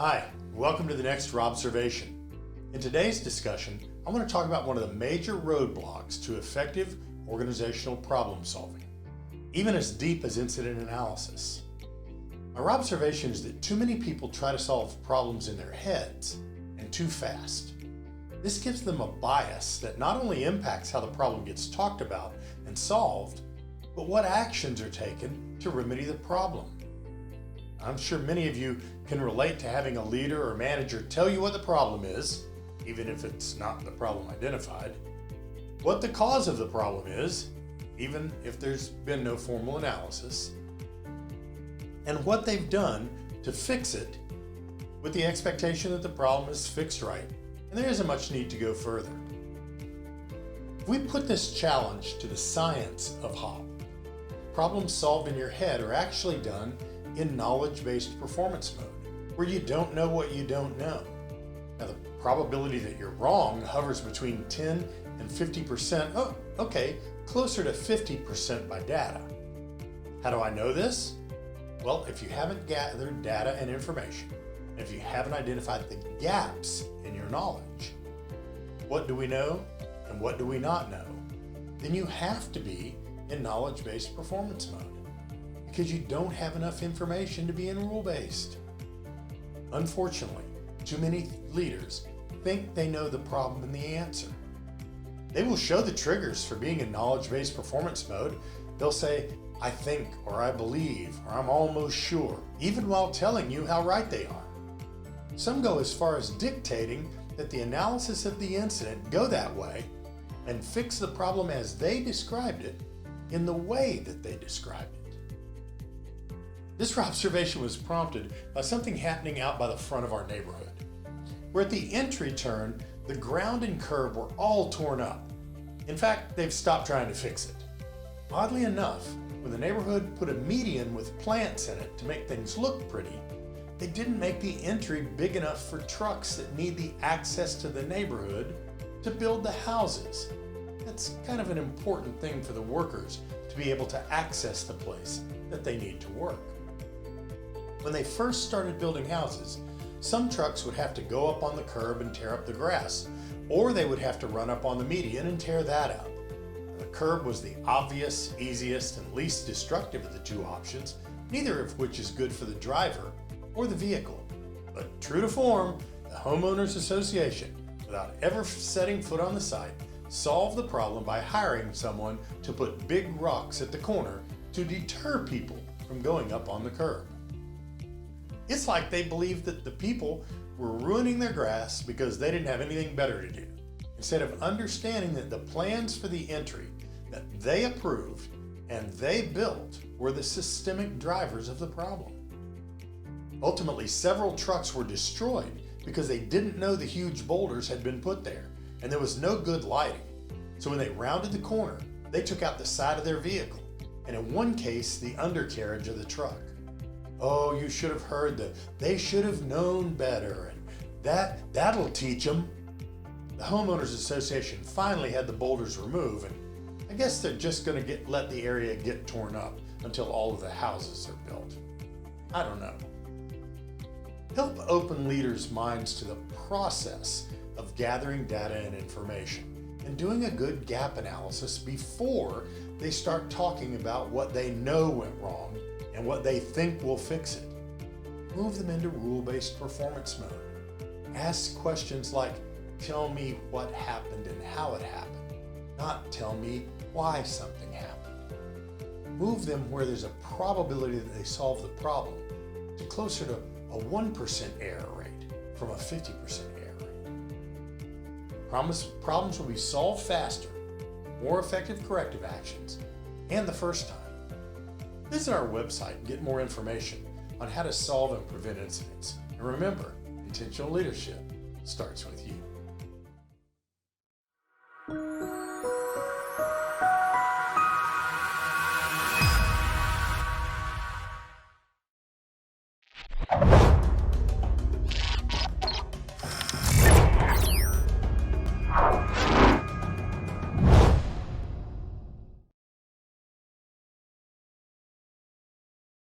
Hi, welcome to the next Robservation. In today's discussion, I want to talk about one of the major roadblocks to effective organizational problem solving, even as deep as incident analysis. My observation is that too many people try to solve problems in their heads and too fast. This gives them a bias that not only impacts how the problem gets talked about and solved, but what actions are taken to remedy the problem. I'm sure many of you can relate to having a leader or manager tell you what the problem is, even if it's not the problem identified, what the cause of the problem is, even if there's been no formal analysis, and what they've done to fix it with the expectation that the problem is fixed right, and there isn't much need to go further. If we put this challenge to the science of HOP, problems solved in your head are actually done in knowledge-based performance mode, where you don't know what you don't know. Now, the probability that you're wrong hovers between 10 and 50%, closer to 50% by data. How do I know this? Well, if you haven't gathered data and information, and if you haven't identified the gaps in your knowledge, what do we know and what do we not know? Then you have to be in knowledge-based performance mode, because you don't have enough information to be in rule-based. Unfortunately, too many leaders think they know the problem and the answer. They will show the triggers for being in knowledge-based performance mode. They'll say, I think, or I believe, or I'm almost sure, even while telling you how right they are. Some go as far as dictating that the analysis of the incident go that way and fix the problem as they described it in the way that they described it. This observation was prompted by something happening out by the front of our neighborhood, where at the entry turn, the ground and curb were all torn up. In fact, they've stopped trying to fix it. Oddly enough, when the neighborhood put a median with plants in it to make things look pretty, they didn't make the entry big enough for trucks that need the access to the neighborhood to build the houses. That's kind of an important thing for the workers to be able to access the place that they need to work. When they first started building houses, some trucks would have to go up on the curb and tear up the grass, or they would have to run up on the median and tear that up. The curb was the obvious, easiest, and least destructive of the two options, neither of which is good for the driver or the vehicle. But true to form, the Homeowners Association, without ever setting foot on the site, solved the problem by hiring someone to put big rocks at the corner to deter people from going up on the curb. It's like they believed that the people were ruining their grass because they didn't have anything better to do, instead of understanding that the plans for the entry that they approved and they built were the systemic drivers of the problem. Ultimately, several trucks were destroyed because they didn't know the huge boulders had been put there, and there was no good lighting. So when they rounded the corner, they took out the side of their vehicle, and in one case, the undercarriage of the truck. Oh, you should have heard that they should have known better, and that'll teach them. The Homeowners Association finally had the boulders removed, and I guess they're just going to let the area get torn up until all of the houses are built. I don't know. Help open leaders' minds to the process of gathering data and information and doing a good gap analysis before they start talking about what they know went wrong and what they think will fix it. Move them into rule-based performance mode. Ask questions like, tell me what happened and how it happened, not tell me why something happened. Move them where there's a probability that they solve the problem to closer to a 1% error rate from a 50% error rate. Problems will be solved faster, more effective corrective actions, and the first time. Visit our website and get more information on how to solve and prevent incidents. And remember, intentional leadership starts with you.